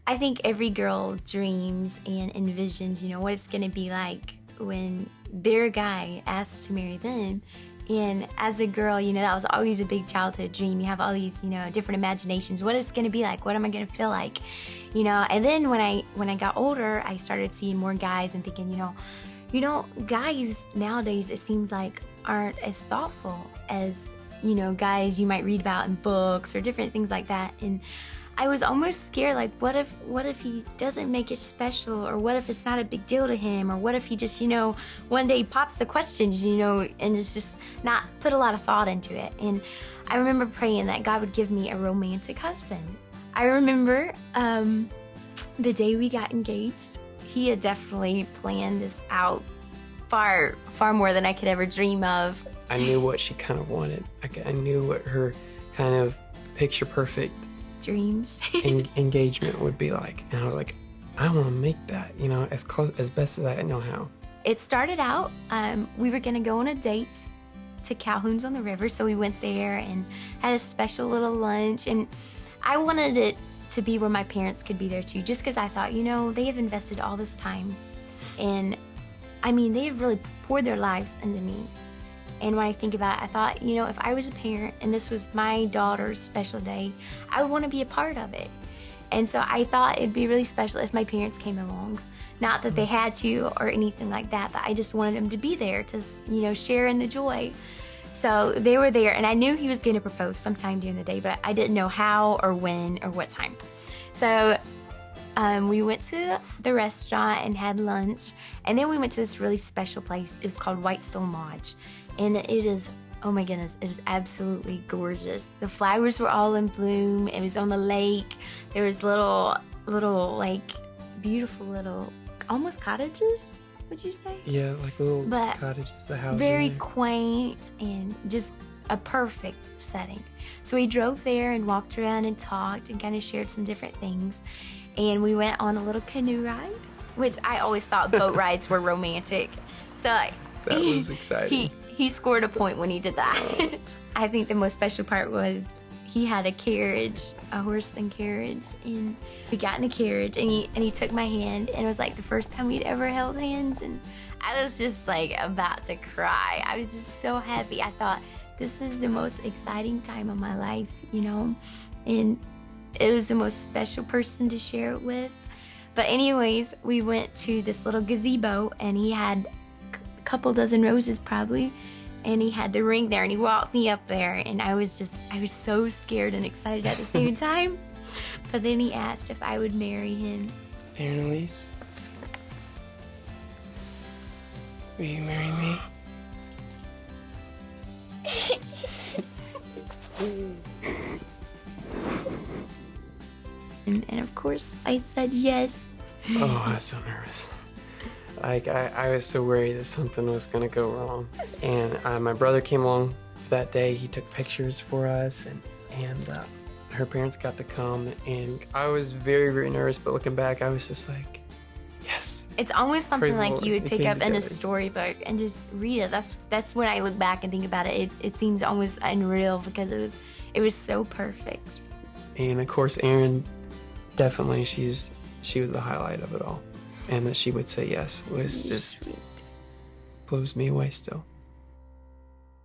I think every girl dreams and envisions, you know, what it's gonna be like when their guy asks to marry them. And as a girl, you know, that was always a big childhood dream. You have all these, you know, different imaginations. What it's gonna be like? What am I gonna feel like? You know, and then when I got older, I started seeing more guys and thinking, you know, guys nowadays, it seems like aren't as thoughtful as, you know, guys you might read about in books or different things like that. And I was almost scared, like, what if he doesn't make it special, or what if it's not a big deal to him, or what if he just, you know, one day pops the questions, you know, and it's just not put a lot of thought into it. And I remember praying that God would give me a romantic husband. I remember the day we got engaged, he had definitely planned this out far more than I could ever dream of. I knew what she kind of wanted. I knew what her kind of picture perfect dreams engagement would be like, and I was like, I want to make that, you know, as best as I know how. It started out, we were gonna go on a date to Calhoun's on the River, so we went there and had a special little lunch, and I wanted it to be where my parents could be there too, just because I thought, you know, they have invested all this time, and I mean, they have really poured their lives into me. And when I think about it, I thought, you know, if I was a parent and this was my daughter's special day, I would want to be a part of it. And so I thought it'd be really special if my parents came along. Not that they had to or anything like that, but I just wanted them to be there to, you know, share in the joy. So they were there, and I knew he was going to propose sometime during the day, but I didn't know how or when or what time. So we went to the restaurant and had lunch, and then we went to this really special place. It was called Whitestone Lodge. And it is, oh my goodness, it is absolutely gorgeous. The flowers were all in bloom. It was on the lake. There was little like beautiful little, almost cottages, would you say? Yeah, like little cottages, the houses. Very quaint and just a perfect setting. So we drove there and walked around and talked and kind of shared some different things. And we went on a little canoe ride, which I always thought boat rides were romantic. So that was exciting. He scored a point when he did that. I think the most special part was he had a carriage, a horse and carriage, and we got in the carriage, and he took my hand, and it was like the first time we'd ever held hands, and I was just like about to cry. I was just so happy. I thought, this is the most exciting time of my life, you know, and it was the most special person to share it with. But anyways, we went to this little gazebo, and he had couple dozen roses probably, and he had the ring there, and he walked me up there, and I was so scared and excited at the same time. But then he asked if I would marry him. Aaron Elise, will you marry me? and of course I said yes. Oh, I was so nervous. Like, I was so worried that something was gonna go wrong. And my brother came along that day. He took pictures for us, and her parents got to come, and I was very, very nervous, but looking back, I was just like, yes. It's almost something Praise like you would pick up together in a storybook and just read it. That's when I look back and think about it. It seems almost unreal because it was so perfect. And of course, Erin, definitely, she was the highlight of it all. And that she would say yes was just blows me away still.